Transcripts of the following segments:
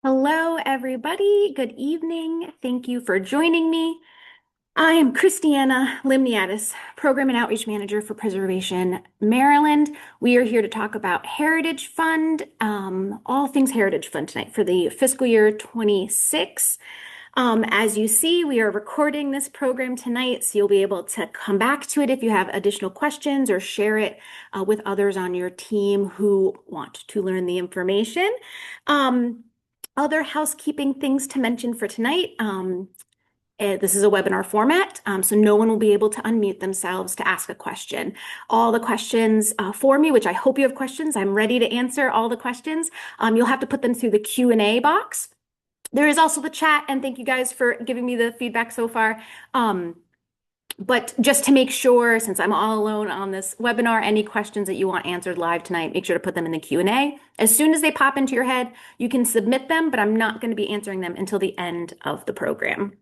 Hello, everybody. Good evening. Thank you for joining me. I am Christiana Limniatis, Program and Outreach Manager for Preservation Maryland. We are here to talk about Heritage Fund, all things Heritage Fund tonight for the fiscal year 26. As you see, we are recording this program tonight, so you'll be able to come back to it if you have additional questions or share it with others on your team who want to learn the information. Other housekeeping things to mention for tonight. This is a webinar format, so no one will be able to unmute themselves to ask a question. All the questions for me, which I hope you have questions, I'm ready to answer all the questions. You'll have to put them through the Q&A box. There is also the chat, and thank you guys for giving me the feedback so far. But just to make sure, since I'm all alone on this webinar, any questions that you want answered live tonight, make sure to put them in the Q&A. As soon as they pop into your head, you can submit them, but I'm not going to be answering them until the end of the program.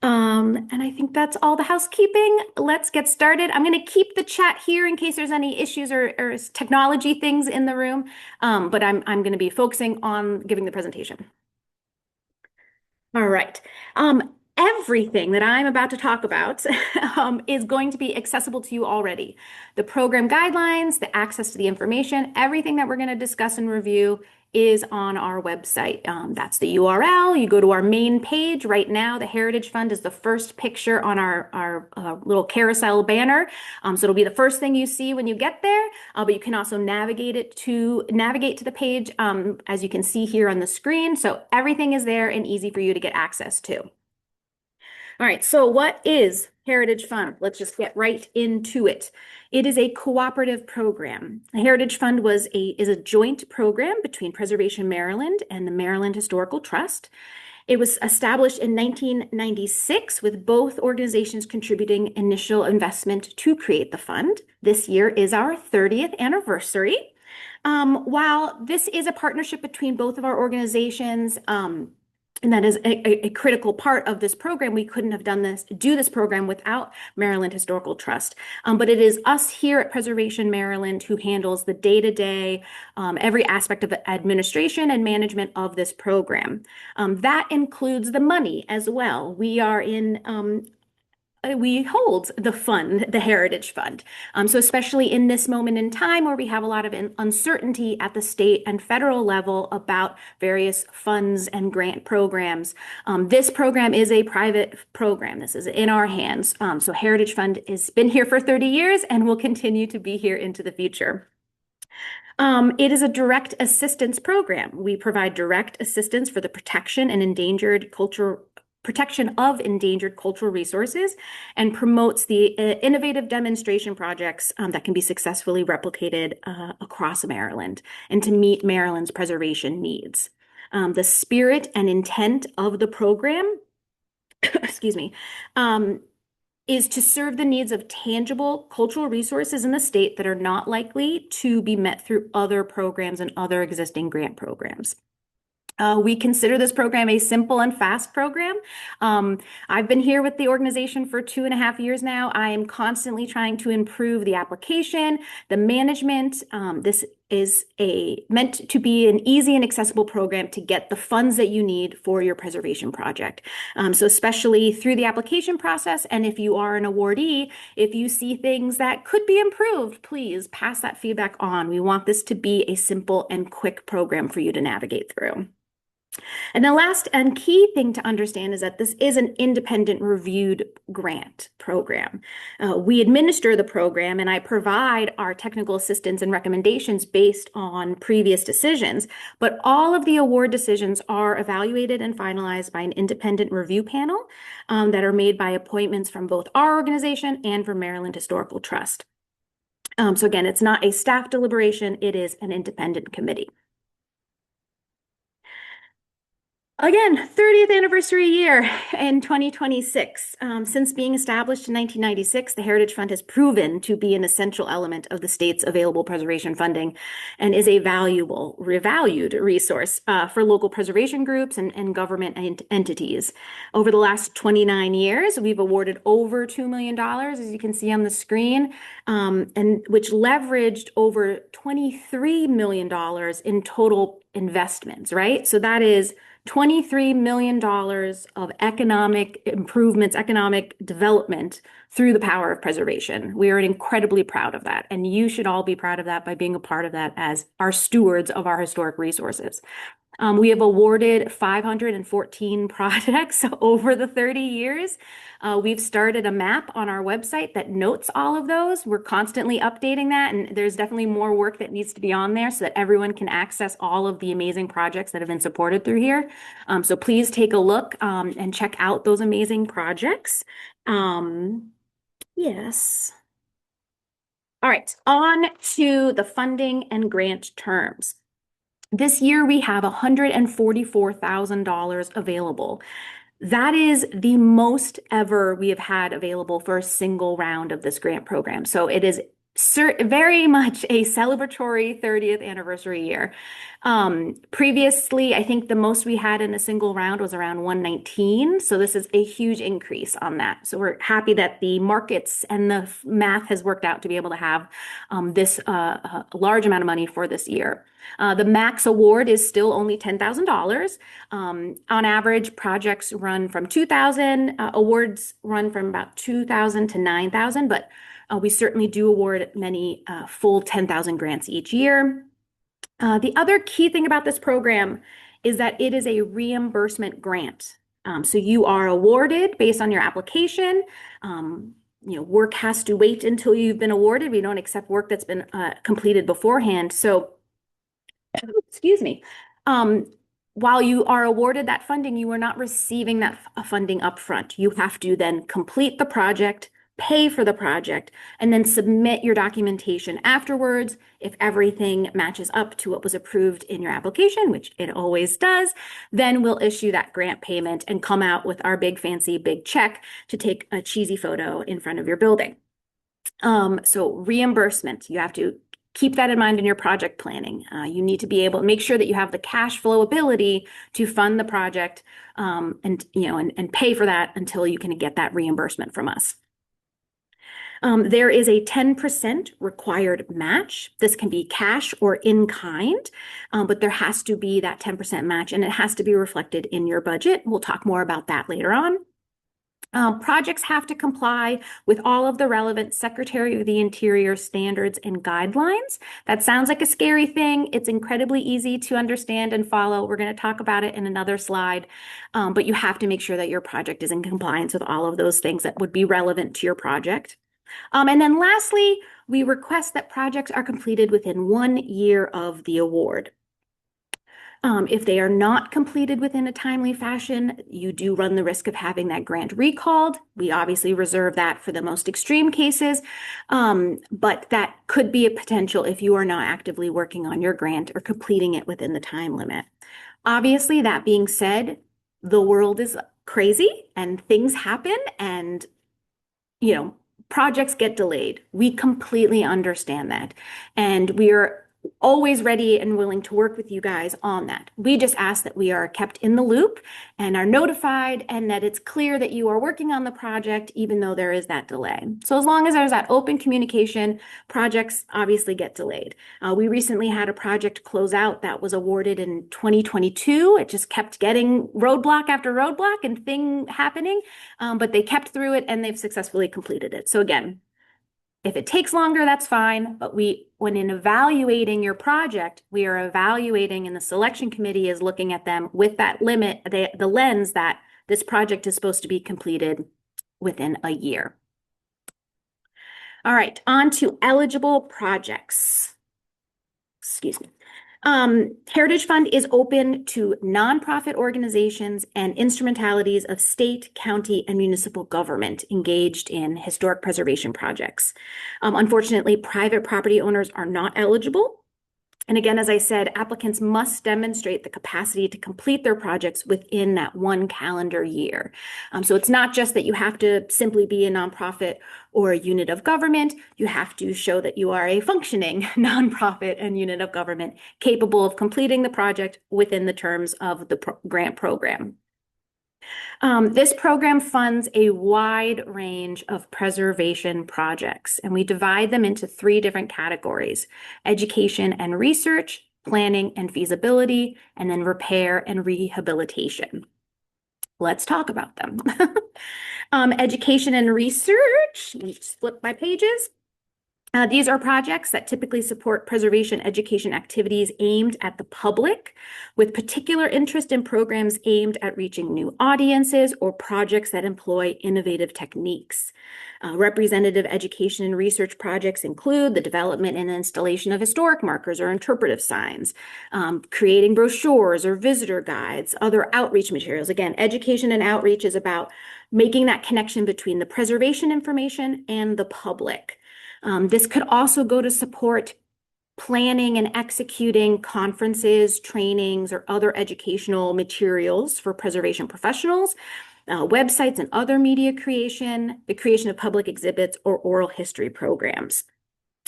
And I think that's all the housekeeping. Let's get started. I'm going to keep the chat here in case there's any issues or technology things in the room, but I'm going to be focusing on giving the presentation. All right. Everything that I'm about to talk about is going to be accessible to you already. The program guidelines, the access to the information, everything that we're going to discuss and review is on our website. That's the URL. You go to our main page right now. The Heritage Fund is the first picture on our little carousel banner. So it'll be the first thing you see when you get there, but you can also navigate to the page as you can see here on the screen. So everything is there and easy for you to get access to. All right, so what is Heritage Fund? Let's just get right into it. It is a cooperative program. The Heritage Fund is a joint program between Preservation Maryland and the Maryland Historical Trust. It was established in 1996 with both organizations contributing initial investment to create the fund. This year is our 30th anniversary. While this is a partnership between both of our organizations, and that is a critical part of this program. We couldn't have do this program without Maryland Historical Trust. But it is us here at Preservation Maryland who handles the day-to-day, every aspect of the administration and management of this program. That includes the money as well. We hold the fund, the Heritage Fund. So especially in this moment in time where we have a lot of uncertainty at the state and federal level about various funds and grant programs, this program is a private program. This is in our hands. So Heritage Fund has been here for 30 years and will continue to be here into the future. It is a direct assistance program. We provide direct assistance for the protection of endangered cultural resources and promotes the innovative demonstration projects that can be successfully replicated across Maryland and to meet Maryland's preservation needs. The spirit and intent of the program, excuse me, is to serve the needs of tangible cultural resources in the state that are not likely to be met through other programs and other existing grant programs. We consider this program a simple and fast program. I've been here with the organization for 2.5 years now. I am constantly trying to improve the application, the management. This is meant to be an easy and accessible program to get the funds that you need for your preservation project. So especially through the application process, and if you are an awardee, if you see things that could be improved, please pass that feedback on. We want this to be a simple and quick program for you to navigate through. And the last and key thing to understand is that this is an independent reviewed grant program. We administer the program and I provide our technical assistance and recommendations based on previous decisions, but all of the award decisions are evaluated and finalized by an independent review panel that are made by appointments from both our organization and from Maryland Historical Trust. So again, it's not a staff deliberation, it is an independent committee. Again, 30th anniversary year in 2026. Since being established in 1996, the Heritage Fund has proven to be an essential element of the state's available preservation funding and is a revalued resource for local preservation groups and government entities. Over the last 29 years, we've awarded over $2 million, as you can see on the screen, and which leveraged over $23 million in total investments, right? So that is $23 million of economic improvements, economic development through the power of preservation. We are incredibly proud of that. And you should all be proud of that by being a part of that as our stewards of our historic resources. We have awarded 514 projects over the 30 years. We've started a map on our website that notes all of those. We're constantly updating that, and there's definitely more work that needs to be on there so that everyone can access all of the amazing projects that have been supported through here. So please take a look and check out those amazing projects. Yes. All right, on to the funding and grant terms. This year, we have $144,000 available. That is the most ever we have had available for a single round of this grant program. So it is very much a celebratory 30th anniversary year. Previously, I think the most we had in a single round was around 119. So this is a huge increase on that. So we're happy that the markets and the math has worked out to be able to have this large amount of money for this year. The max award is still only $10,000. On average, projects run from 2,000, awards run from about 2,000 to 9,000, but we certainly do award many full 10,000 grants each year. The other key thing about this program is that it is a reimbursement grant. So you are awarded based on your application. Work has to wait until you've been awarded. We don't accept work that's been completed beforehand. So excuse me. While you are awarded that funding, you are not receiving that funding upfront. You have to then complete the project, pay for the project, and then submit your documentation afterwards. If everything matches up to what was approved in your application, which it always does, then we'll issue that grant payment and come out with our big fancy big check to take a cheesy photo in front of your building. So reimbursement, you have to keep that in mind in your project planning. You need to be able to make sure that you have the cash flow ability to fund the project and pay for that until you can get that reimbursement from us. There is a 10% required match. This can be cash or in kind, but there has to be that 10% match and it has to be reflected in your budget. We'll talk more about that later on. Projects have to comply with all of the relevant Secretary of the Interior standards and guidelines. That sounds like a scary thing. It's incredibly easy to understand and follow. We're going to talk about it in another slide, but you have to make sure that your project is in compliance with all of those things that would be relevant to your project. And then lastly, we request that projects are completed within 1 year of the award. If they are not completed within a timely fashion, you do run the risk of having that grant recalled. We obviously reserve that for the most extreme cases, but that could be a potential if you are not actively working on your grant or completing it within the time limit. Obviously, that being said, the world is crazy and things happen and, projects get delayed. We completely understand that. And we are always ready and willing to work with you guys on that. We just ask that we are kept in the loop and are notified and that it's clear that you are working on the project, even though there is that delay. So as long as there's that open communication, projects obviously get delayed. We recently had a project close out that was awarded in 2022. It just kept getting roadblock after roadblock and thing happening, but they kept through it and they've successfully completed it. So again, if it takes longer, that's fine. But when in evaluating your project, we are evaluating and the selection committee is looking at them with that limit, the lens that this project is supposed to be completed within a year. All right, on to eligible projects. Excuse me. Heritage Fund is open to nonprofit organizations and instrumentalities of state, county, and municipal government engaged in historic preservation projects. Unfortunately, private property owners are not eligible. And again, as I said, applicants must demonstrate the capacity to complete their projects within that 1 calendar year. So it's not just that you have to simply be a nonprofit or a unit of government. You have to show that you are a functioning nonprofit and unit of government capable of completing the project within the terms of the grant program. This program funds a wide range of preservation projects, and we divide them into 3 different categories: education and research, planning and feasibility, and then repair and rehabilitation. Let's talk about them. Education and research, let me just flip my pages. These are projects that typically support preservation education activities aimed at the public, with particular interest in programs aimed at reaching new audiences or projects that employ innovative techniques. Representative education and research projects include the development and installation of historic markers or interpretive signs, creating brochures or visitor guides, other outreach materials. Again, education and outreach is about making that connection between the preservation information and the public. This could also go to support planning and executing conferences, trainings, or other educational materials for preservation professionals, websites and other media creation, the creation of public exhibits, or oral history programs.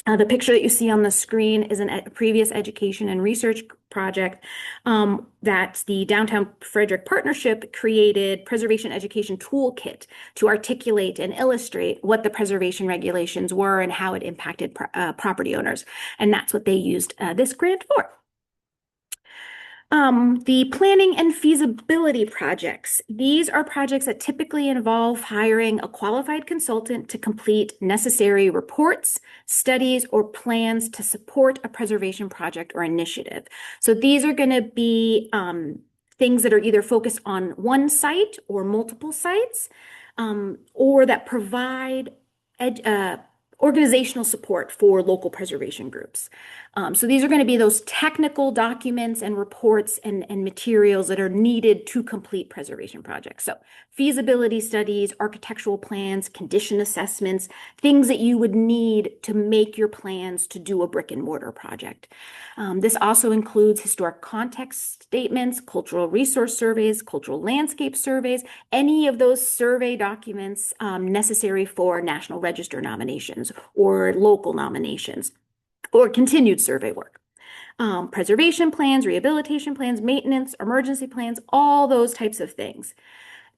The picture that you see on the screen is a previous education and research project that the Downtown Frederick Partnership created preservation education toolkit to articulate and illustrate what the preservation regulations were and how it impacted property owners. And that's what they used this grant for. The planning and feasibility projects. These are projects that typically involve hiring a qualified consultant to complete necessary reports, studies, or plans to support a preservation project or initiative. So these are going to be things that are either focused on one site or multiple sites, or that provide organizational support for local preservation groups. So these are going to be those technical documents and reports and materials that are needed to complete preservation projects. So feasibility studies, architectural plans, condition assessments, things that you would need to make your plans to do a brick and mortar project. This also includes historic context statements, cultural resource surveys, cultural landscape surveys, any of those survey documents necessary for National Register nominations or local nominations, or continued survey work. Preservation plans, rehabilitation plans, maintenance, emergency plans, all those types of things.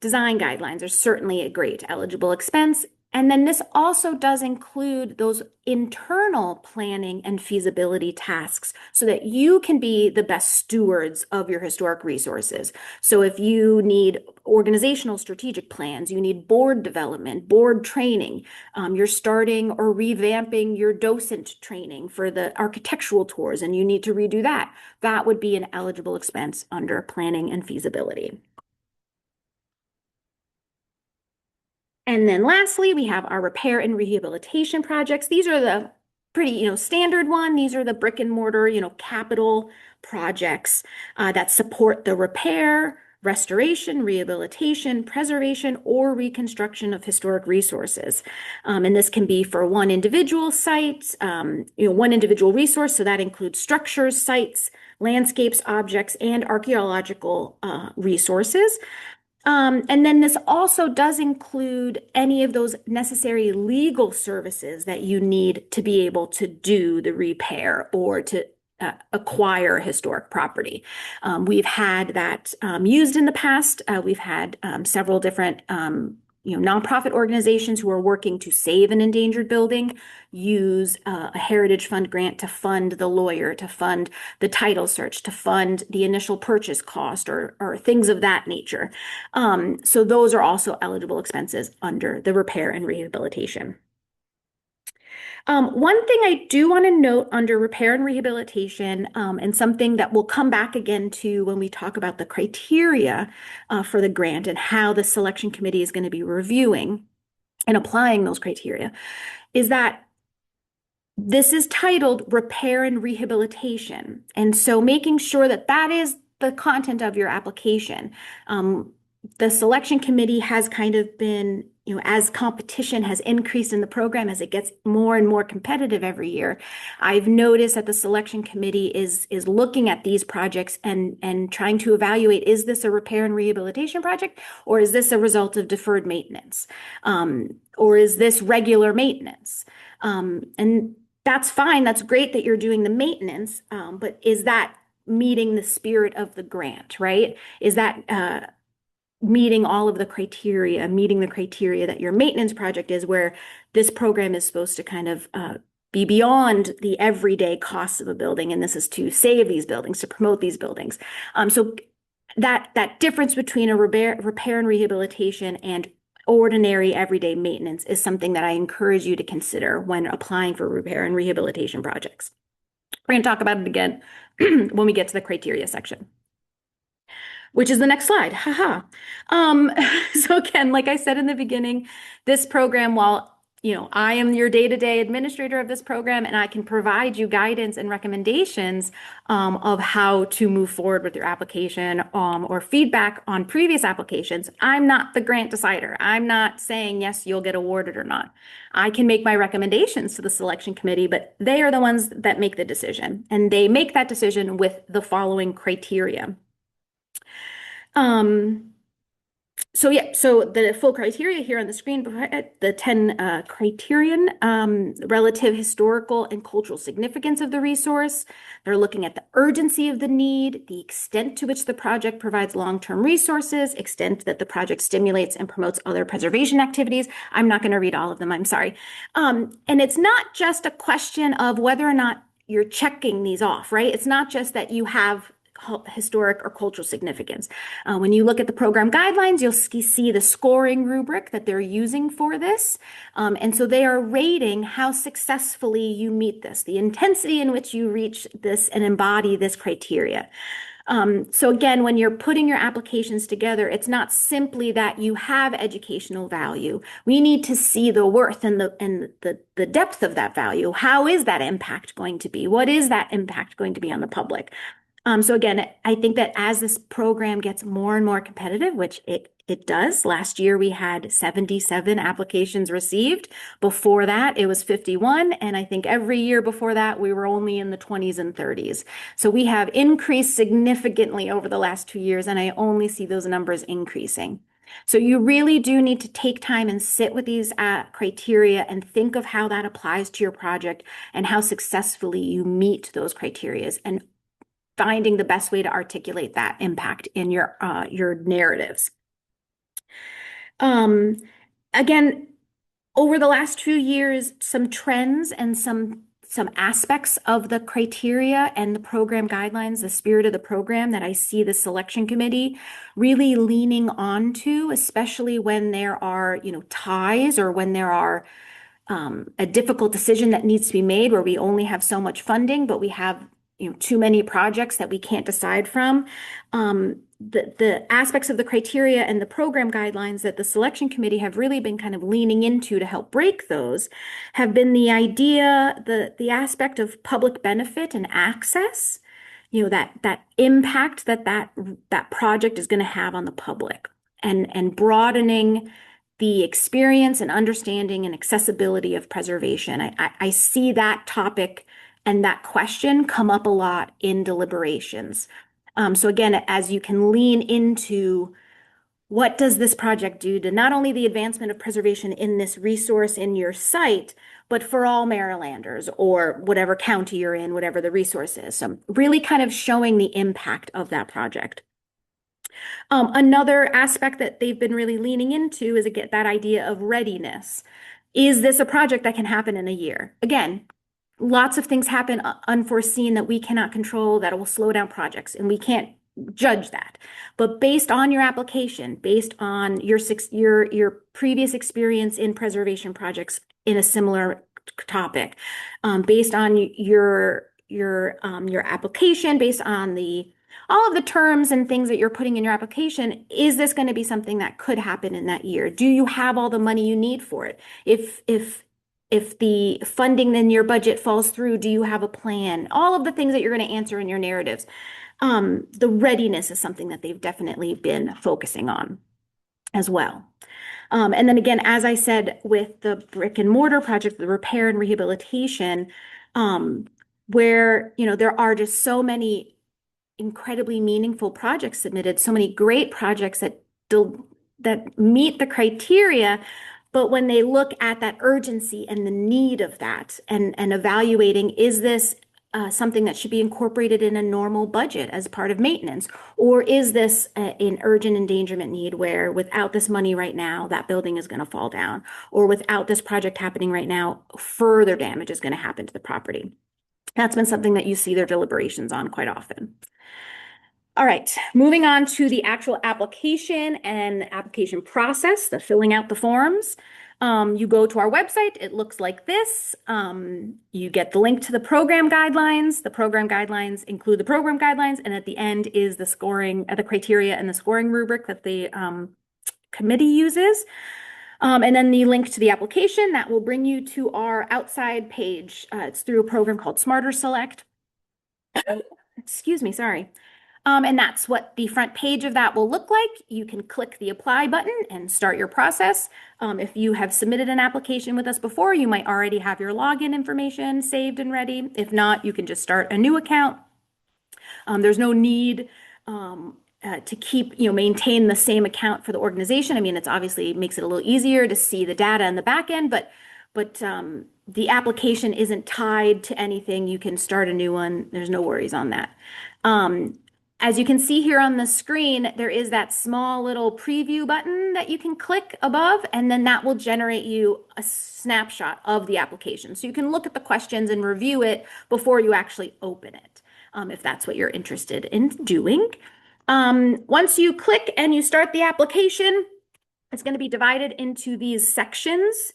Design guidelines are certainly a great eligible expense. And then this also does include those internal planning and feasibility tasks so that you can be the best stewards of your historic resources. So if you need organizational strategic plans, you need board development, board training, you're starting or revamping your docent training for the architectural tours and you need to redo that, that would be an eligible expense under planning and feasibility. And then lastly, we have our repair and rehabilitation projects. These are the pretty, standard one. These are the brick and mortar, capital projects that support the repair, restoration, rehabilitation, preservation, or reconstruction of historic resources. And this can be for one individual site, one individual resource. So that includes structures, sites, landscapes, objects, and archaeological resources. And then this also does include any of those necessary legal services that you need to be able to do the repair or to acquire historic property. We've had that used in the past. We've had several different nonprofit organizations who are working to save an endangered building use a Heritage Fund grant to fund the lawyer, to fund the title search, to fund the initial purchase cost or things of that nature. So those are also eligible expenses under the repair and rehabilitation. One thing I do want to note under repair and rehabilitation, and something that we'll come back again to when we talk about the criteria for the grant and how the selection committee is going to be reviewing and applying those criteria, is that this is titled repair and rehabilitation. And so making sure that that is the content of your application. The selection committee has kind of been as competition has increased in the program, as it gets more and more competitive every year, I've noticed that the selection committee is looking at these projects and trying to evaluate, is this a repair and rehabilitation project, or is this a result of deferred maintenance? Or is this regular maintenance? And that's fine. That's great that you're doing the maintenance, but is that meeting the spirit of the grant, right? Is that meeting all of the criteria, meeting the criteria that your maintenance project is, where this program is supposed to kind of be beyond the everyday costs of a building, and this is to save these buildings, to promote these buildings. So that difference between a repair and rehabilitation and ordinary everyday maintenance is something that I encourage you to consider when applying for repair and rehabilitation projects. We're going to talk about it again when we get to the criteria section, which is the next slide. Haha. So again, like I said in the beginning, this program, while I am your day-to-day administrator of this program, and I can provide you guidance and recommendations of how to move forward with your application or feedback on previous applications. I'm not the grant decider. I'm not saying, yes, you'll get awarded or not. I can make my recommendations to the selection committee, but they are the ones that make the decision. And they make that decision with the following criteria. So the full criteria here on the screen, the 10 criterion, relative historical and cultural significance of the resource. They're looking at the urgency of the need, the extent to which the project provides long-term resources, extent that the project stimulates and promotes other preservation activities. I'm not going to read all of them, I'm sorry. And it's not just a question of whether or not you're checking these off, right? It's not just that you have historic or cultural significance. When you look at the program guidelines, you'll see the scoring rubric that they're using for this. And so they are rating how successfully you meet this, the intensity in which you reach this and embody this criteria. So again, when you're putting your applications together, it's not simply that you have educational value. We need to see the worth and the depth of that value. How is that impact going to be? What is that impact going to be on the public? So again, I think that as this program gets more and more competitive, which it does, last year we had 77 applications received. Before that, it was 51. And I think every year before that, we were only in the 20s and 30s. So we have increased significantly over the last 2 years, and I only see those numbers increasing. So you really do need to take time and sit with these criteria and think of how that applies to your project and how successfully you meet those criteria, and finding the best way to articulate that impact in your narratives. Again, over the last few years, some trends and some aspects of the criteria and the program guidelines, the spirit of the program, that I see the selection committee really leaning onto, especially when there are, ties, or when there are a difficult decision that needs to be made, where we only have so much funding, but we have too many projects that we can't decide from. The aspects of the criteria and the program guidelines that the selection committee have really been kind of leaning into to help break those have been the idea, the aspect of public benefit and access, that impact that project is going to have on the public, and broadening the experience and understanding and accessibility of preservation. I see that topic and that question come up a lot in deliberations. So again, as you can lean into what does this project do to not only the advancement of preservation in this resource in your site, but for all Marylanders, or whatever county you're in, whatever the resource is. So really kind of showing the impact of that project. Another aspect that they've been really leaning into is that idea of readiness. Is this a project that can happen in a year? Again, lots of things happen unforeseen that we cannot control that will slow down projects, and we can't judge that. But based on your application, based on your previous experience in preservation projects in a similar topic, based on your application, based on all of the terms and things that you're putting in your application, is this going to be something that could happen in that year? Do you have all the money you need for it? If the funding in your budget falls through, do you have a plan? All of the things that you're going to answer in your narratives. The readiness is something that they've definitely been focusing on as well. And then again, as I said, with the brick and mortar project, the repair and rehabilitation, um, where, there are just so many incredibly meaningful projects submitted, so many great projects that meet the criteria. But when they look at that urgency and the need of that and evaluating, is this something that should be incorporated in a normal budget as part of maintenance? Or is this an urgent endangerment need where without this money right now, that building is going to fall down? Or without this project happening right now, further damage is going to happen to the property? That's been something that you see their deliberations on quite often. All right, moving on to the actual application and the application process, the filling out the forms. You go to our website, it looks like this. You get the link to the program guidelines. The program guidelines include the program guidelines, and at the end is the scoring, the criteria and the scoring rubric that the committee uses. And then the link to the application that will bring you to our outside page. It's through a program called Smarter Select. Excuse me, sorry. And that's what the front page of that will look like. You can click the apply button and start your process. If you have submitted an application with us before, you might already have your login information saved and ready. If not, you can just start a new account. There's no need to keep, maintain the same account for the organization. I mean, it's obviously makes it a little easier to see the data in the back end, but the application isn't tied to anything. You can start a new one. There's no worries on that. As you can see here on the screen, there is that small little preview button that you can click above, and then that will generate you a snapshot of the application. So you can look at the questions and review it before you actually open it, if that's what you're interested in doing. Once you click and you start the application, it's going to be divided into these sections.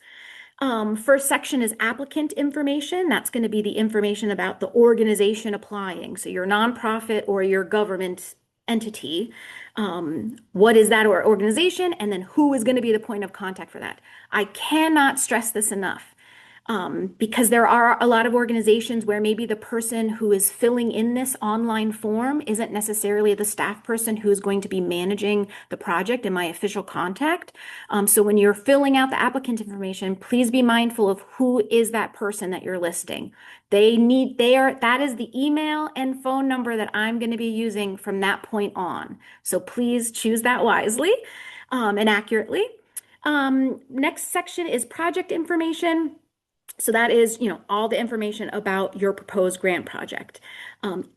First section is applicant information. That's going to be the information about the organization applying. So your nonprofit or your government entity. What is that organization? And then who is going to be the point of contact for that? I cannot stress this enough. Because there are a lot of organizations where maybe the person who is filling in this online form isn't necessarily the staff person who is going to be managing the project and my official contact. So when you're filling out the applicant information, please be mindful of who is that person that you're listing. That is the email and phone number that I'm going to be using from that point on. So please choose that wisely and accurately. Next section is project information. So that is, all the information about your proposed grant project.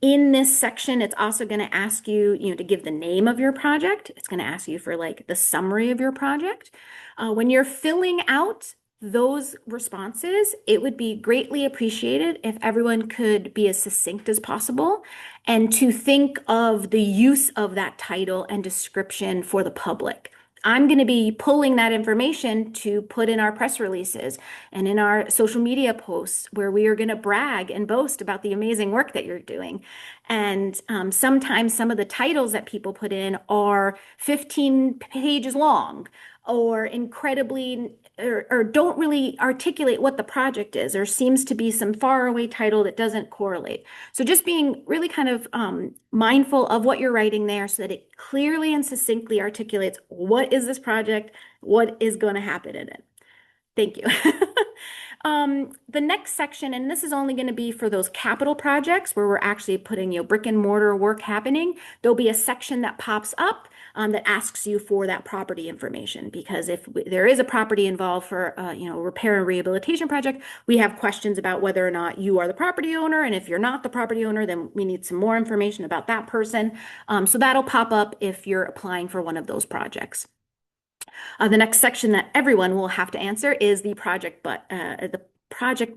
In this section, it's also going to ask you, to give the name of your project. It's going to ask you for like the summary of your project. When you're filling out those responses, it would be greatly appreciated if everyone could be as succinct as possible and to think of the use of that title and description for the public. I'm going to be pulling that information to put in our press releases and in our social media posts where we are going to brag and boast about the amazing work that you're doing. And sometimes some of the titles that people put in are 15 pages long or incredibly or don't really articulate what the project is, or seems to be some faraway title that doesn't correlate. So just being really kind of mindful of what you're writing there so that it clearly and succinctly articulates what is this project, what is going to happen in it. Thank you. The next section, and this is only going to be for those capital projects where we're actually putting, brick and mortar work happening. There'll be a section that pops up that asks you for that property information, because if there is a property involved for, repair and rehabilitation project, we have questions about whether or not you are the property owner. And if you're not the property owner, then we need some more information about that person. So that'll pop up if you're applying for one of those projects. The next section that everyone will have to answer is the project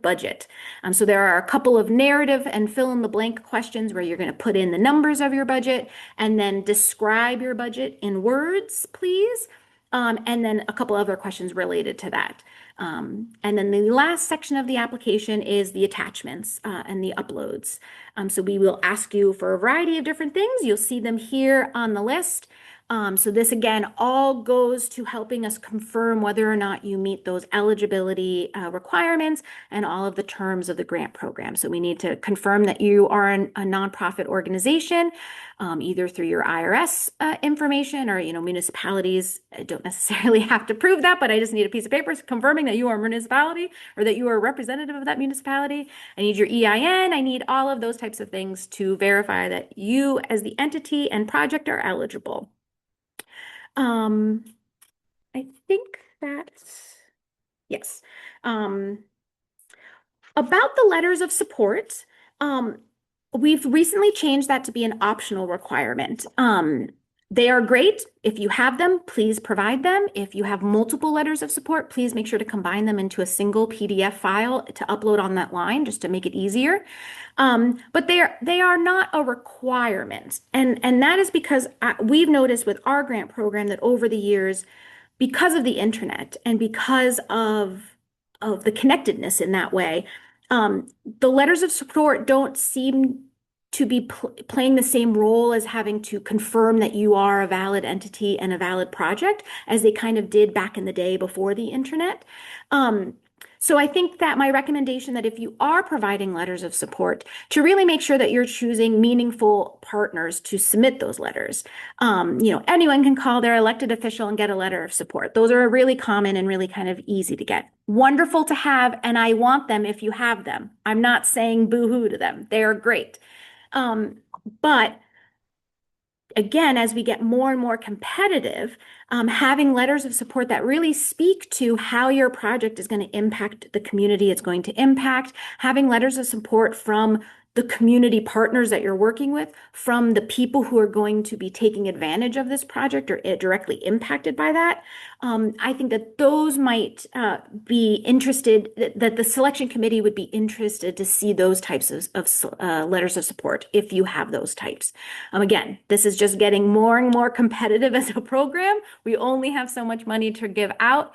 budget. So there are a couple of narrative and fill in the blank questions where you're going to put in the numbers of your budget and then describe your budget in words, please. And then a couple other questions related to that. And then the last section of the application is the attachments and the uploads. So we will ask you for a variety of different things. You'll see them here on the list. So this again all goes to helping us confirm whether or not you meet those eligibility requirements and all of the terms of the grant program. So we need to confirm that you are a nonprofit organization, either through your IRS information or, municipalities don't necessarily have to prove that, but I just need a piece of paper confirming that you are a municipality or that you are a representative of that municipality. I need your EIN. I need all of those types of things to verify that you as the entity and project are eligible. I think that's, yes. About the letters of support, we've recently changed that to be an optional requirement. They are great. If you have them, please provide them. If you have multiple letters of support, please make sure to combine them into a single PDF file to upload on that line, just to make it easier. But they are not a requirement. And that is because we've noticed with our grant program that over the years, because of the internet and because of the connectedness in that way, the letters of support don't seem to be playing the same role as having to confirm that you are a valid entity and a valid project as they kind of did back in the day before the internet. So I think that my recommendation that if you are providing letters of support, to really make sure that you're choosing meaningful partners to submit those letters. Anyone can call their elected official and get a letter of support. Those are really common and really kind of easy to get. Wonderful to have, and I want them if you have them. I'm not saying boo-hoo to them. They are great. But again, as we get more and more competitive, having letters of support that really speak to how your project is going to impact the community it's going to impact, having letters of support from the community partners that you're working with, from the people who are going to be taking advantage of this project or directly impacted by that. I think that those might be interested, that the selection committee would be interested to see those types of letters of support if you have those types. Again, this is just getting more and more competitive as a program. We only have so much money to give out.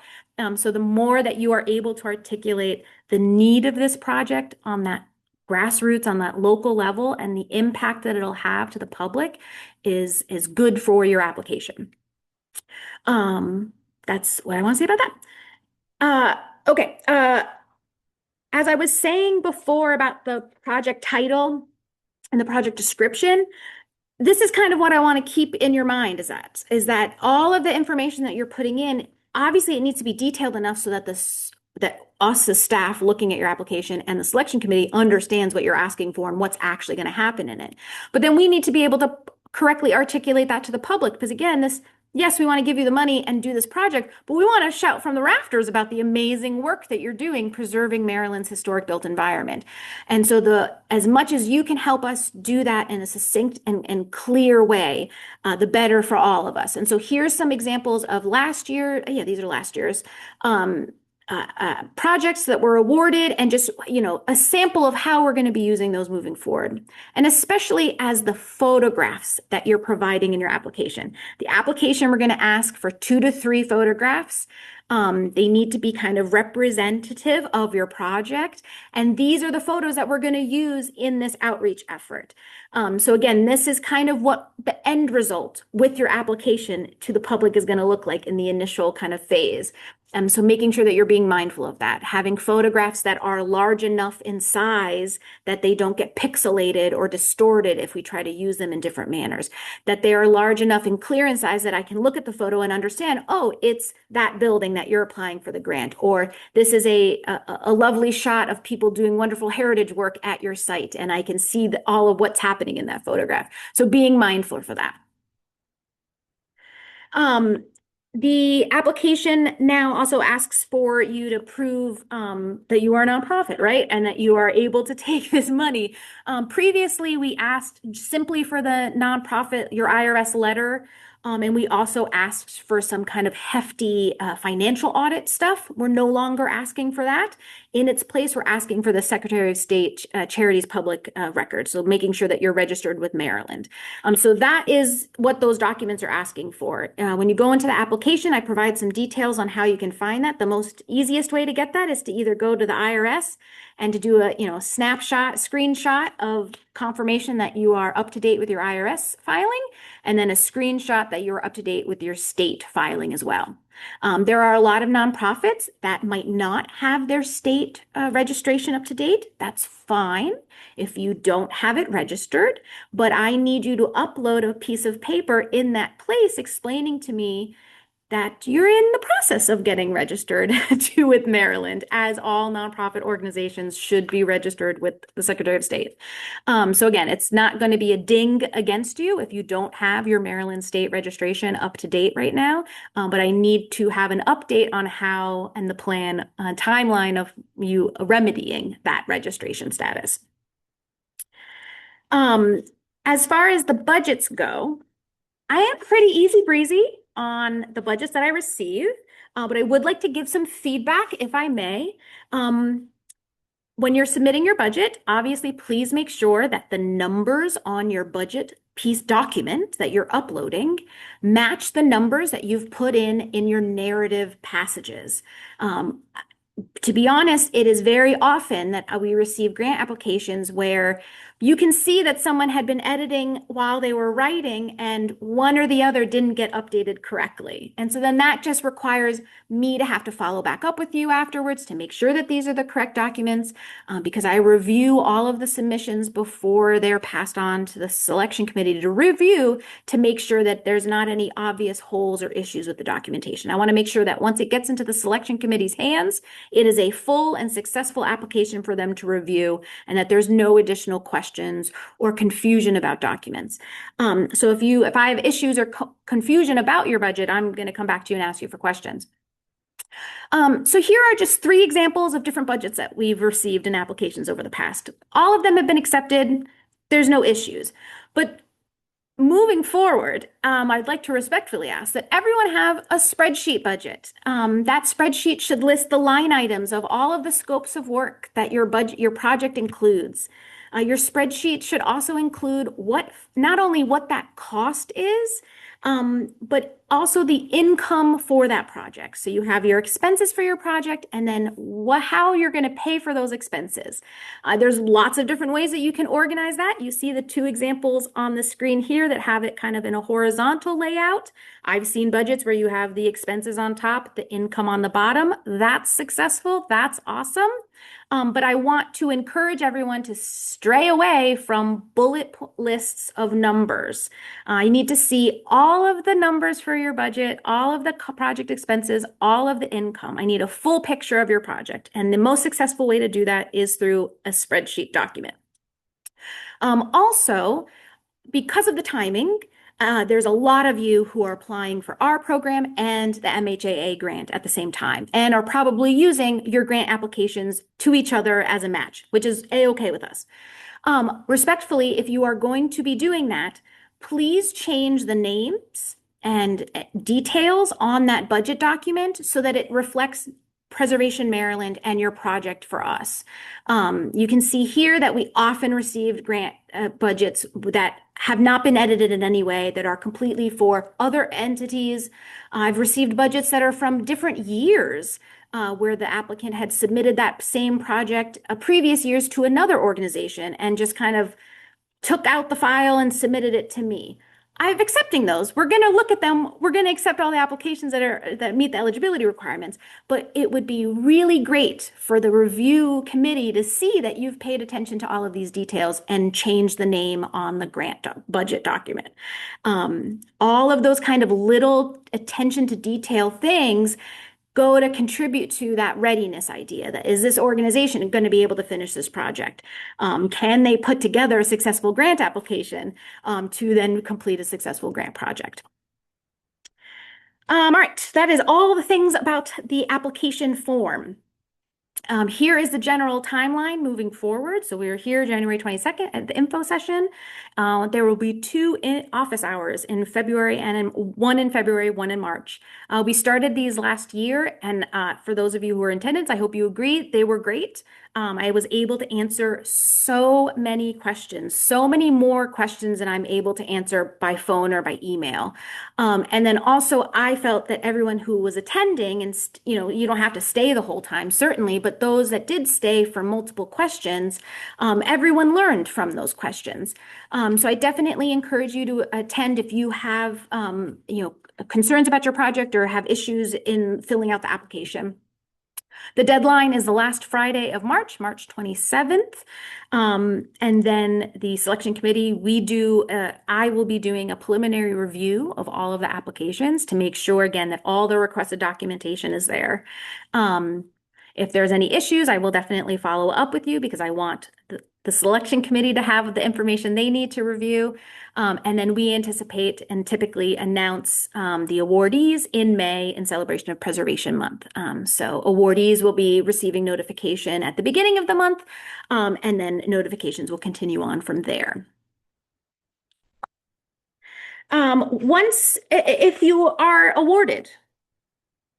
So the more that you are able to articulate the need of this project on that grassroots, on that local level, and the impact that it'll have to the public is good for your application. That's what I want to say about that. Okay. As I was saying before about the project title and the project description, this is kind of what I want to keep in your mind is that all of the information that you're putting in, obviously it needs to be detailed enough so that that us as staff looking at your application and the selection committee understands what you're asking for and what's actually going to happen in it. But then we need to be able to correctly articulate that to the public because again, yes, we want to give you the money and do this project, but we want to shout from the rafters about the amazing work that you're doing preserving Maryland's historic built environment. And so as much as you can help us do that in a succinct and clear way, the better for all of us. And so here's some examples of last year. Yeah, these are last year's projects that were awarded and just, a sample of how we're going to be using those moving forward. And especially as the photographs that you're providing in your application. The application, we're going to ask for 2 to 3 photographs. They need to be kind of representative of your project. And these are the photos that we're going to use in this outreach effort. So again, this is kind of what the end result with your application to the public is going to look like in the initial kind of phase. So making sure that you're being mindful of that, having photographs that are large enough in size that they don't get pixelated or distorted if we try to use them in different manners, that they are large enough and clear in size that I can look at the photo and understand, oh, it's that building that you're applying for the grant, or this is a lovely shot of people doing wonderful heritage work at your site, and I can see all of what's happening in that photograph. So being mindful for that. The application now also asks for you to prove that you are a nonprofit, right? And that you are able to take this money. Previously, we asked simply for the nonprofit, your IRS letter, and we also asked for some kind of hefty financial audit stuff. We're no longer asking for that. In its place, we're asking for the Secretary of State Charities Public Record, so making sure that you're registered with Maryland. So that is what those documents are asking for. When you go into the application, I provide some details on how you can find that. The most easiest way to get that is to either go to the IRS and to do a screenshot of confirmation that you are up to date with your IRS filing, and then a screenshot that you're up to date with your state filing as well. There are a lot of nonprofits that might not have their state registration up to date. That's fine if you don't have it registered, but I need you to upload a piece of paper in that place explaining to me that you're in the process of getting registered with Maryland, as all nonprofit organizations should be registered with the Secretary of State. So again, it's not going to be a ding against you if you don't have your Maryland state registration up to date right now, but I need to have an update on how and the plan timeline of you remedying that registration status. As far as the budgets go, I am pretty easy breezy on the budgets that I receive, but I would like to give some feedback if I may. When you're submitting your budget, obviously, please make sure that the numbers on your budget piece document that you're uploading match the numbers that you've put in your narrative passages. To be honest, it is very often that we receive grant applications where you can see that someone had been editing while they were writing and one or the other didn't get updated correctly. And so then that just requires me to have to follow back up with you afterwards to make sure that these are the correct documents, because I review all of the submissions before they're passed on to the selection committee to review to make sure that there's not any obvious holes or issues with the documentation. I want to make sure that once it gets into the selection committee's hands, it is a full and successful application for them to review and that there's no additional questions or confusion about documents. So if I have issues or confusion about your budget, I'm going to come back to you and ask you for questions. So here are just 3 examples of different budgets that we've received in applications over the past. All of them have been accepted. There's no issues. But moving forward, I'd like to respectfully ask that everyone have a spreadsheet budget. That spreadsheet should list the line items of all of the scopes of work that your project includes. Your spreadsheet should also include not only what that cost is, but also the income for that project. So you have your expenses for your project and then how you're going to pay for those expenses. There's lots of different ways that you can organize that. You see the 2 examples on the screen here that have it kind of in a horizontal layout. I've seen budgets where you have the expenses on top, the income on the bottom. That's successful. That's awesome. But I want to encourage everyone to stray away from bullet lists of numbers. You need to see all of the numbers for your budget, all of the project expenses, all of the income. I need a full picture of your project. And the most successful way to do that is through a spreadsheet document. Also, because of the timing, there's a lot of you who are applying for our program and the MHAA grant at the same time and are probably using your grant applications to each other as a match, which is A-okay with us. Respectfully, if you are going to be doing that, please change the names and details on that budget document so that it reflects Preservation Maryland and your project for us. You can see here that we often receive grant budgets that have not been edited in any way, that are completely for other entities. I've received budgets that are from different years where the applicant had submitted that same project previous years to another organization and just kind of took out the file and submitted it to me. I'm accepting those. We're going to look at them. We're going to accept all the applications that meet the eligibility requirements. But it would be really great for the review committee to see that you've paid attention to all of these details and changed the name on the grant budget document. All of those kind of little attention to detail things go to contribute to that readiness idea. That is this organization going to be able to finish this project? Can they put together a successful grant application to then complete a successful grant project? All right, that is all the things about the application form. Here is the general timeline moving forward. So we are here January 22nd at the info session. There will be 2 office hours in February and one in February, one in March. We started these last year, and for those of you who are in attendance, I hope you agree they were great. I was able to answer so many questions, so many more questions than I'm able to answer by phone or by email. And then also I felt that everyone who was attending, and you don't have to stay the whole time, certainly, but but those that did stay for multiple questions, everyone learned from those questions. So I definitely encourage you to attend if you have, concerns about your project or have issues in filling out the application. The deadline is the last Friday of March, March 27th. And then the selection committee, I will be doing a preliminary review of all of the applications to make sure, again, that all the requested documentation is there. If there's any issues, I will definitely follow up with you because I want the selection committee to have the information they need to review. And then we anticipate and typically announce the awardees in May in celebration of Preservation Month. So awardees will be receiving notification at the beginning of the month, and then notifications will continue on from there. If you are awarded,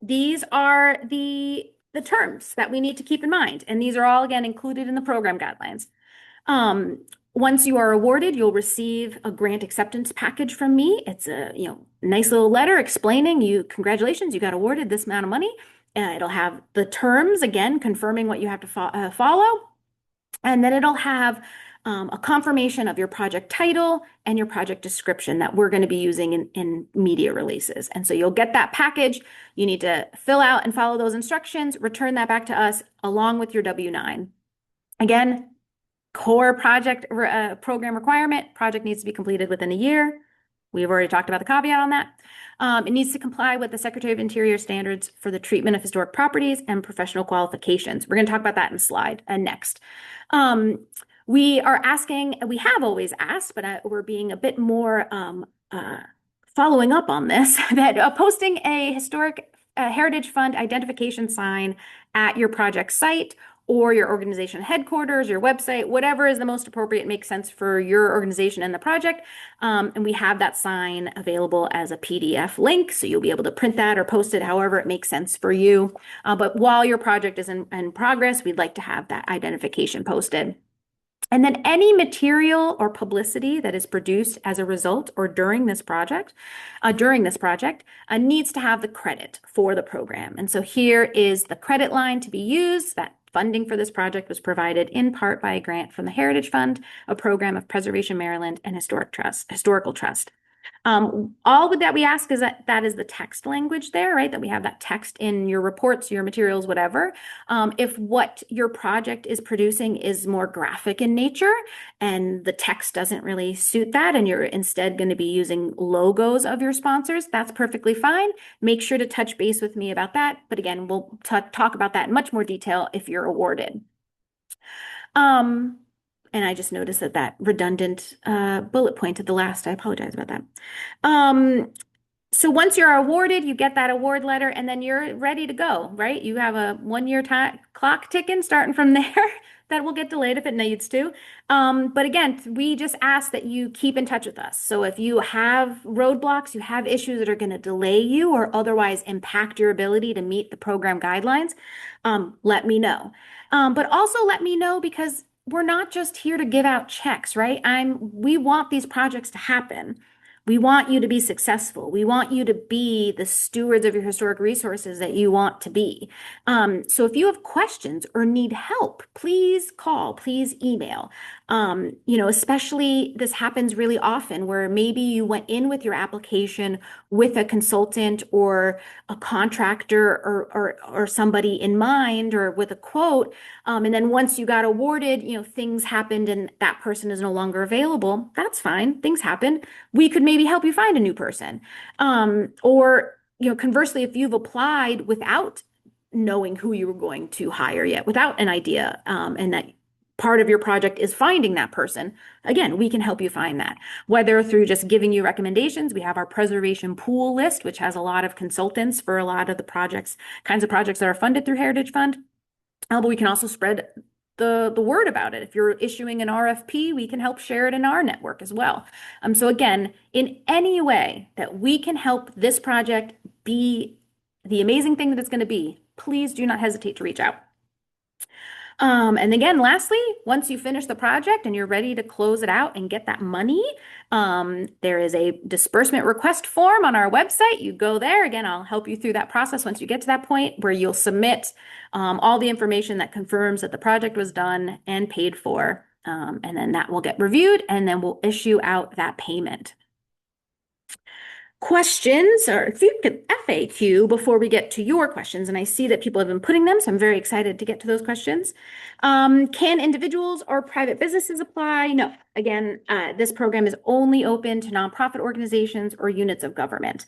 these are the terms that we need to keep in mind. And these are all, again, included in the program guidelines. Once you are awarded, you'll receive a grant acceptance package from me. It's a nice little letter explaining congratulations, you got awarded this amount of money. It'll have the terms, again, confirming what you have to follow. And then it'll have a confirmation of your project title and your project description that we're going to be using in media releases. And so you'll get that package. You need to fill out and follow those instructions, return that back to us along with your W-9. Again, core project program requirement, project needs to be completed within a year. We've already talked about the caveat on that. It needs to comply with the Secretary of Interior standards for the treatment of historic properties and professional qualifications. We're going to talk about that in slide next. We have always asked, but we're being a bit more following up on this, that posting a historic Heritage Fund identification sign at your project site or your organization headquarters, your website, whatever is the most appropriate, makes sense for your organization and the project. And we have that sign available as a PDF link, so you'll be able to print that or post it however it makes sense for you. But while your project is in progress, we'd like to have that identification posted. And then any material or publicity that is produced as a result or during this project, needs to have the credit for the program. And so here is the credit line to be used. That funding for this project was provided in part by a grant from the Heritage Fund, a program of Preservation Maryland and Historical Trust. All that we ask is that is the text language there, right? That we have that text in your reports, your materials, whatever. If what your project is producing is more graphic in nature and the text doesn't really suit that, and you're instead going to be using logos of your sponsors, that's perfectly fine. Make sure to touch base with me about that. But again, we'll talk about that in much more detail if you're awarded. And I just noticed that redundant bullet point at the last. I apologize about that. So once you're awarded, you get that award letter, and then you're ready to go, right? You have a 1-year clock ticking starting from there. That will get delayed if it needs to. But again, we just ask that you keep in touch with us. So if you have roadblocks, you have issues that are going to delay you or otherwise impact your ability to meet the program guidelines, let me know. But also let me know, because we're not just here to give out checks, right? We want these projects to happen. We want you to be successful. We want you to be the stewards of your historic resources that you want to be. So if you have questions or need help, please call, please email. Especially this happens really often where maybe you went in with your application with a consultant or a contractor or somebody in mind, or with a quote. And then once you got awarded, things happened and that person is no longer available. That's fine. Things happen. We could maybe help you find a new person. Or conversely, if you've applied without knowing who you were going to hire yet, without an idea, and that part of your project is finding that person, again, we can help you find that. Whether through just giving you recommendations, we have our preservation pool list, which has a lot of consultants for a lot of the kinds of projects that are funded through Heritage Fund. But we can also spread the word about it. If you're issuing an RFP, we can help share it in our network as well. So again, in any way that we can help this project be the amazing thing that it's going to be, please do not hesitate to reach out. And again, lastly, once you finish the project and you're ready to close it out and get that money, there is a disbursement request form on our website. You go there. Again, I'll help you through that process once you get to that point where you'll submit all the information that confirms that the project was done and paid for. And then that will get reviewed, and then we'll issue out that payment. Questions, or if you could FAQ before we get to your questions, and I see that people have been putting them, so I'm very excited to get to those questions. Can individuals or private businesses apply? No. Again, this program is only open to nonprofit organizations or units of government,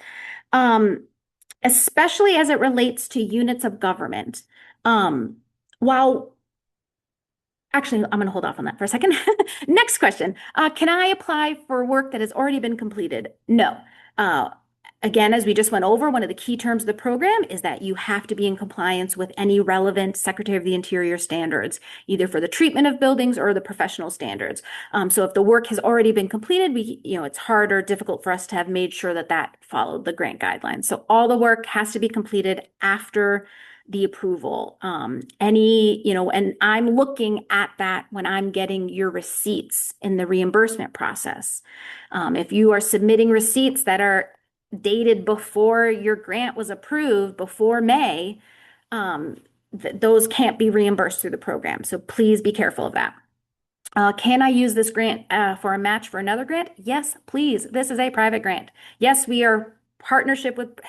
especially as it relates to units of government. While Actually, I'm going to hold off on that for a second. Next question. Can I apply for work that has already been completed? No. Again, as we just went over, one of the key terms of the program is that you have to be in compliance with any relevant Secretary of the Interior standards, either for the treatment of buildings or the professional standards. So if the work has already been completed, it's hard or difficult for us to have made sure that that followed the grant guidelines. So all the work has to be completed after the approval. And I'm looking at that when I'm getting your receipts in the reimbursement process. If you are submitting receipts that are dated before your grant was approved, before May, those can't be reimbursed through the program. So please be careful of that. Can I use this grant for a match for another grant? Yes, please. This is a private grant. Yes, we are partnership with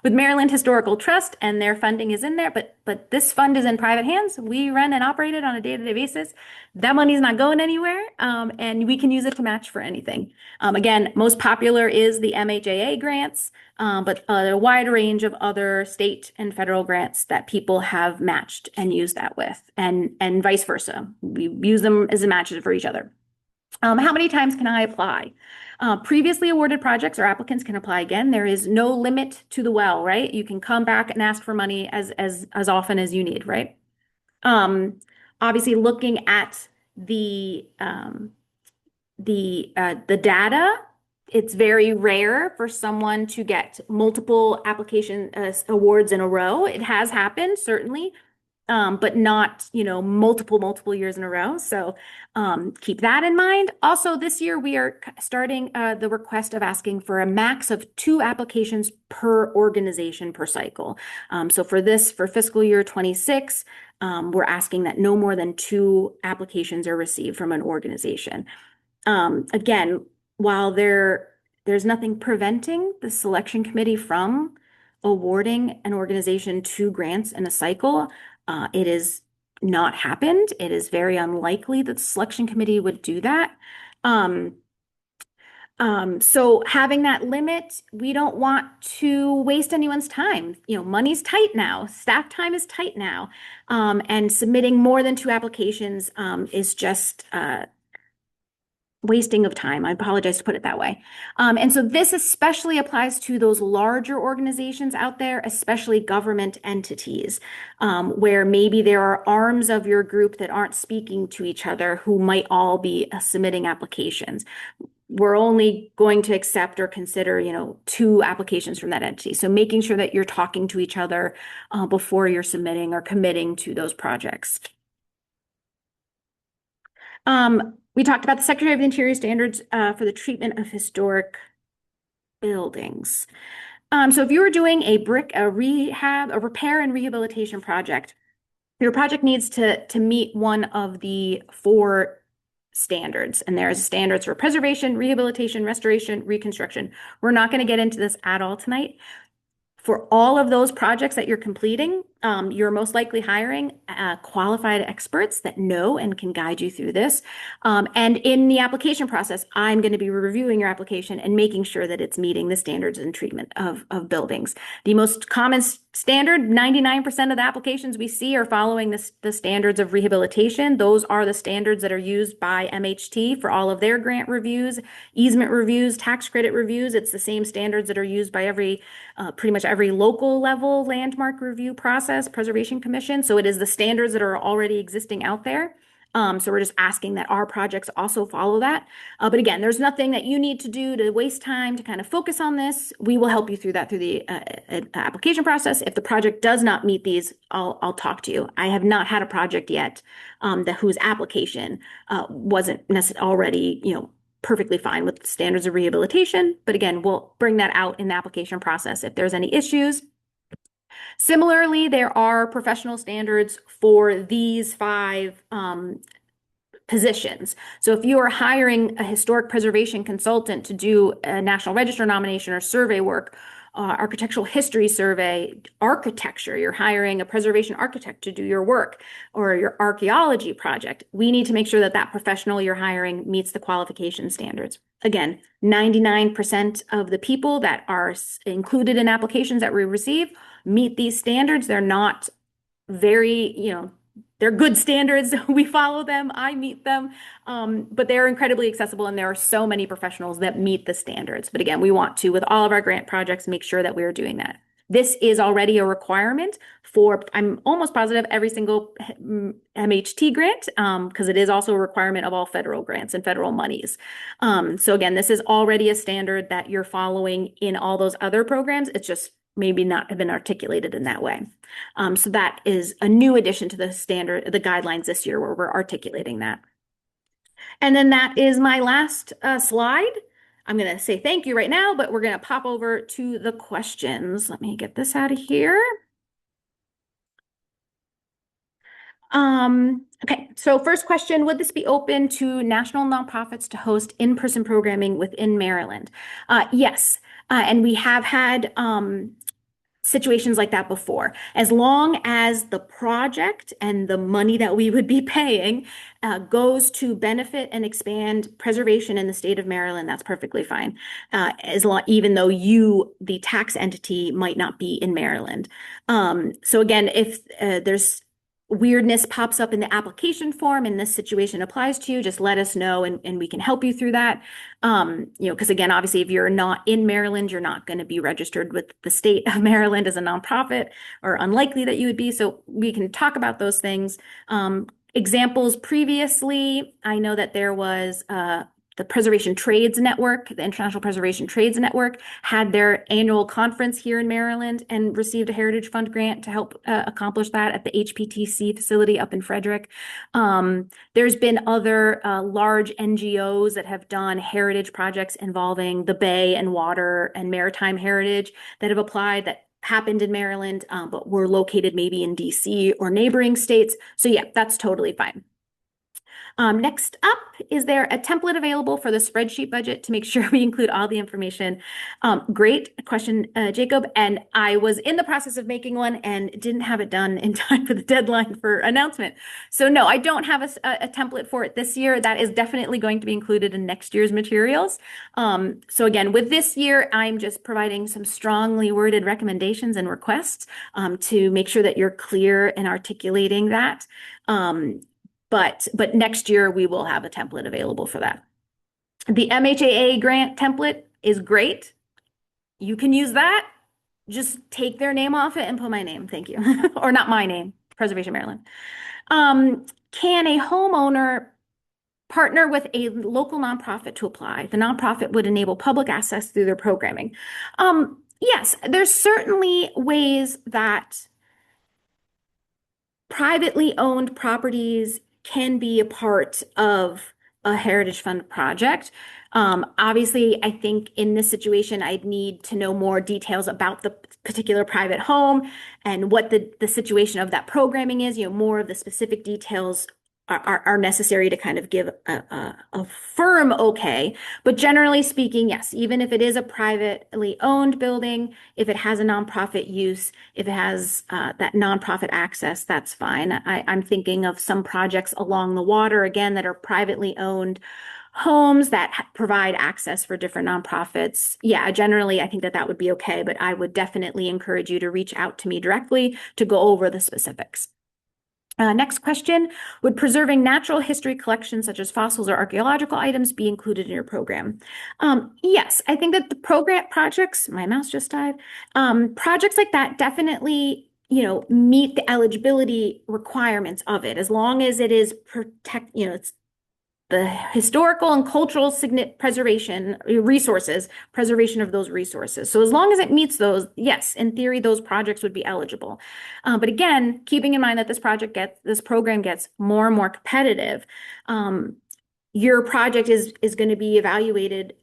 with Maryland Historical Trust, and their funding is in there, but this fund is in private hands. We run and operate it on a day-to-day basis. That money's not going anywhere, and we can use it to match for anything. Again, most popular is the MHAA grants, but a wide range of other state and federal grants that people have matched and used that with, and vice versa. We use them as a matches for each other. How many times can I apply? Previously awarded projects or applicants can apply again. There is no limit to the well, right? You can come back and ask for money as often as you need, right? Obviously, looking at the data, it's very rare for someone to get multiple application awards in a row. It has happened, certainly, but not, multiple years in a row. So keep that in mind. Also, this year we are starting the request of asking for a max of 2 applications per organization per cycle. So for fiscal year 26, we're asking that no more than 2 applications are received from an organization. Again, while there's nothing preventing the selection committee from awarding an organization 2 grants in a cycle, it is not happened. It is very unlikely that the selection committee would do that. So having that limit, we don't want to waste anyone's time. Money's tight now, staff time is tight now, and submitting more than 2 applications is just wasting of time. I apologize to put it that way. And so this especially applies to those larger organizations out there, especially government entities, where maybe there are arms of your group that aren't speaking to each other who might all be submitting applications. We're only going to accept or consider, 2 applications from that entity. So making sure that you're talking to each other before you're submitting or committing to those projects. We talked about the Secretary of the Interior standards for the treatment of historic buildings. So if you were doing a repair and rehabilitation project, your project needs to meet one of the 4 standards, and there's standards for preservation, rehabilitation, restoration, reconstruction. We're not going to get into this at all tonight. For all of those projects that you're completing, you're most likely hiring qualified experts that know and can guide you through this. And in the application process, I'm going to be reviewing your application and making sure that it's meeting the standards and treatment of buildings. The most common standard, 99% of the applications we see are following the standards of rehabilitation. Those are the standards that are used by MHT for all of their grant reviews, easement reviews, tax credit reviews. It's the same standards that are used by pretty much every local level landmark review process, preservation commission. So it is the standards that are already existing out there. So we're just asking that our projects also follow that. But again, there's nothing that you need to do to waste time to kind of focus on this. We will help you through that through the application process. If the project does not meet these, I'll talk to you. I have not had a project yet whose application wasn't necessarily already, perfectly fine with standards of rehabilitation. But again, we'll bring that out in the application process if there's any issues. Similarly, there are professional standards for these 5 positions. So if you are hiring a historic preservation consultant to do a National Register nomination or survey work, architectural history survey, architecture, you're hiring a preservation architect to do your work, or your archaeology project, we need to make sure that that professional you're hiring meets the qualification standards. Again, 99% of the people that are included in applications that we receive meet these standards. They're not very, they're good standards. We follow them. I meet them. But they're incredibly accessible, and there are so many professionals that meet the standards. But again, we want to, with all of our grant projects, make sure that we're doing that. This is already a requirement for, I'm almost positive, every single MHT grant, because it is also a requirement of all federal grants and federal monies. So again, this is already a standard that you're following in all those other programs. It's just maybe not have been articulated in that way. So that is a new addition to the guidelines this year, where we're articulating that. And then that is my last slide. I'm going to say thank you right now, but we're going to pop over to the questions. Let me get this out of here. Okay, so first question, would this be open to national nonprofits to host in-person programming within Maryland? Yes, and we have had situations like that before. As long as the project and the money that we would be paying goes to benefit and expand preservation in the state of Maryland, that's perfectly fine. Even though the tax entity, might not be in Maryland. So again, if there's weirdness pops up in the application form and this situation applies to you, just let us know, and we can help you through that. Because again, obviously, if you're not in Maryland, you're not going to be registered with the state of Maryland as a nonprofit, or unlikely that you would be. So we can talk about those things. Examples previously, I know that there was the Preservation Trades Network, the International Preservation Trades Network, had their annual conference here in Maryland and received a Heritage Fund grant to help accomplish that at the HPTC facility up in Frederick. There's been other large NGOs that have done heritage projects involving the bay and water and maritime heritage that have applied, that happened in Maryland, but were located maybe in DC or neighboring states. So yeah, that's totally fine. Next up, is there a template available for the spreadsheet budget to make sure we include all the information? Great question, Jacob. And I was in the process of making one and didn't have it done in time for the deadline for announcement. So no, I don't have a template for it this year. That is definitely going to be included in next year's materials. So again, with this year, I'm just providing some strongly worded recommendations and requests to make sure that you're clear in articulating that. But next year we will have a template available for that. The MHAA grant template is great. You can use that. Just take their name off it and put my name. Thank you. Or not my name, Preservation Maryland. Can a homeowner partner with a local nonprofit to apply? The nonprofit would enable public access through their programming. Yes, there's certainly ways that privately owned properties can be a part of a Heritage Fund project. Obviously, I think in this situation, I'd need to know more details about the particular private home and what the situation of that programming is. More of the specific details are necessary to kind of give a firm okay. But generally speaking, yes, even if it is a privately owned building, if it has a nonprofit use, if it has that nonprofit access, that's fine. I'm thinking of some projects along the water, again, that are privately owned homes that provide access for different nonprofits. Yeah, generally, I think that would be okay, but I would definitely encourage you to reach out to me directly to go over the specifics. Next question, would preserving natural history collections such as fossils or archaeological items be included in your program? Yes, I think that the program projects, my mouse just died, projects like that definitely, meet the eligibility requirements of it, as long as it is it's the historical and cultural preservation resources, preservation of those resources. So as long as it meets those, yes, in theory, those projects would be eligible. But again, keeping in mind that this program gets more and more competitive, your project is going to be evaluated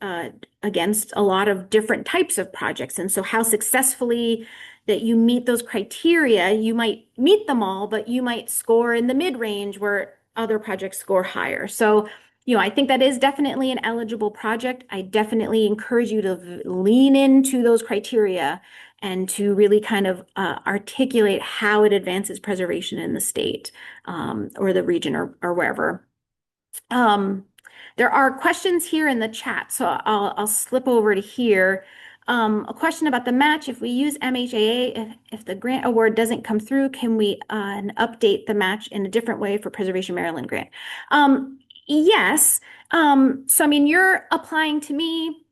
against a lot of different types of projects. And so how successfully that you meet those criteria, you might meet them all, but you might score in the mid-range where other projects score higher. So, I think that is definitely an eligible project. I definitely encourage you to lean into those criteria and to really kind of articulate how it advances preservation in the state or the region or wherever. There are questions here in the chat, so I'll slip over to here. A question about the match. If we use MHAA, if the grant award doesn't come through, can we update the match in a different way for Preservation Maryland grant? Yes. So I mean, you're applying to me.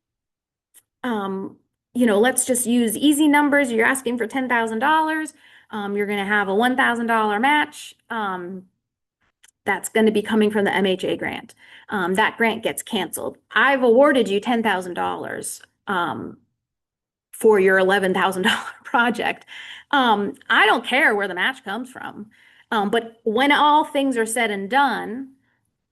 Let's just use easy numbers. You're asking for $10,000. You're going to have a $1,000 match. That's going to be coming from the MHA grant. That grant gets canceled. I've awarded you $10,000 for your $11,000 project. I don't care where the match comes from. But when all things are said and done,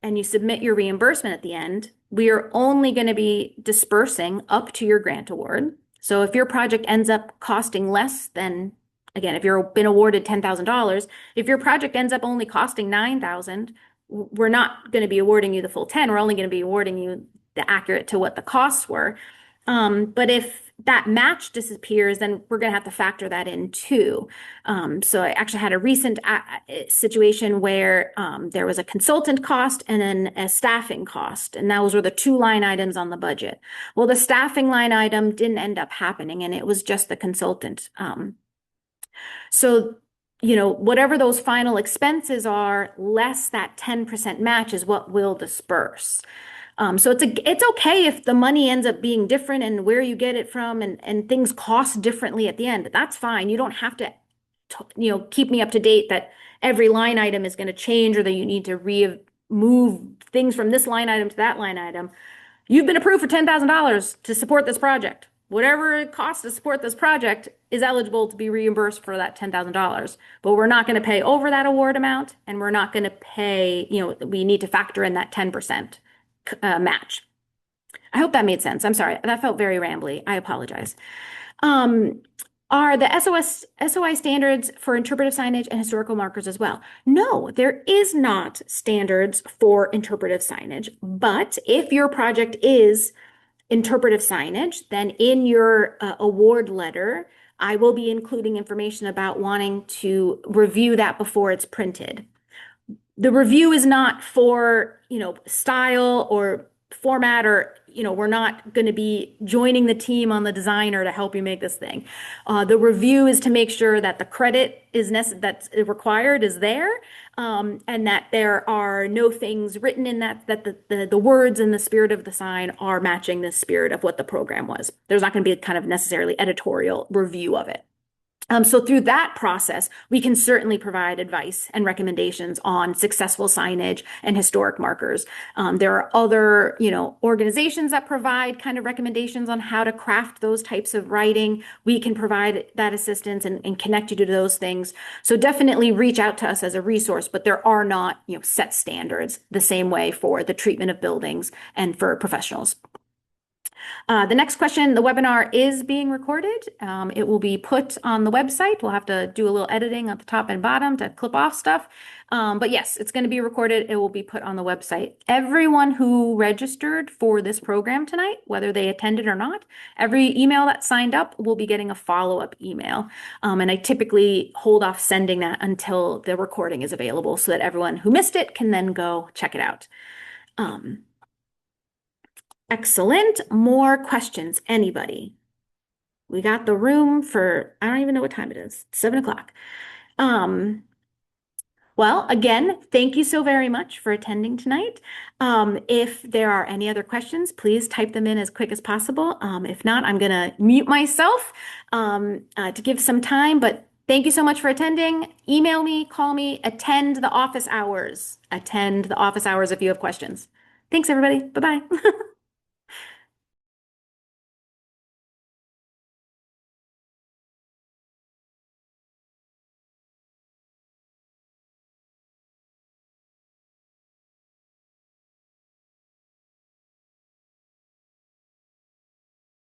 and you submit your reimbursement at the end, we are only going to be dispersing up to your grant award. So if your project ends up costing less than, again, if you've been awarded $10,000, if your project ends up only costing $9,000, we're not going to be awarding you the full 10. We're only going to be awarding you the accurate to what the costs were. But if that match disappears, then we're going to have to factor that in too. So I actually had a recent situation where there was a consultant cost and then a staffing cost, and those were the two line items on the budget. Well, the staffing line item didn't end up happening, and it was just the consultant. So, whatever those final expenses are, less that 10% match is what will disperse. So it's okay if the money ends up being different and where you get it from and things cost differently at the end. That's fine. You don't have to, keep me up to date that every line item is going to change or that you need to move things from this line item to that line item. You've been approved for $10,000 to support this project. Whatever it costs to support this project is eligible to be reimbursed for that $10,000. But we're not going to pay over that award amount, and we're not going to pay, we need to factor in that 10% match. I hope that made sense. I'm sorry. That felt very rambly. I apologize. Are the SOI standards for interpretive signage and historical markers as well? No, there is not standards for interpretive signage, but if your project is interpretive signage, then in your award letter, I will be including information about wanting to review that before it's printed. The review is not for, style or format or, we're not going to be joining the team on the designer to help you make this thing. The review is to make sure that the credit that's required is there, and that there are no things written in that the words and the spirit of the sign are matching the spirit of what the program was. There's not going to be a kind of necessarily editorial review of it. So through that process, we can certainly provide advice and recommendations on successful signage and historic markers. There are other, organizations that provide kind of recommendations on how to craft those types of writing. We can provide that assistance and connect you to those things. So definitely reach out to us as a resource, but there are not, set standards the same way for the treatment of buildings and for professionals. The next question, the webinar is being recorded. It will be put on the website. We'll have to do a little editing at the top and bottom to clip off stuff. But yes, it's going to be recorded. It will be put on the website. Everyone who registered for this program tonight, whether they attended or not, every email that signed up will be getting a follow-up email. And I typically hold off sending that until the recording is available so that everyone who missed it can then go check it out. Excellent. More questions? Anybody? We got the room for, I don't even know what time it is, 7 o'clock. Well, again, thank you so very much for attending tonight. If there are any other questions, please type them in as quick as possible. If not, I'm going to mute myself to give some time, but Thank you so much for attending. Email me, call me, attend the office hours. Attend the office hours if you have questions. Thanks, everybody. Bye-bye.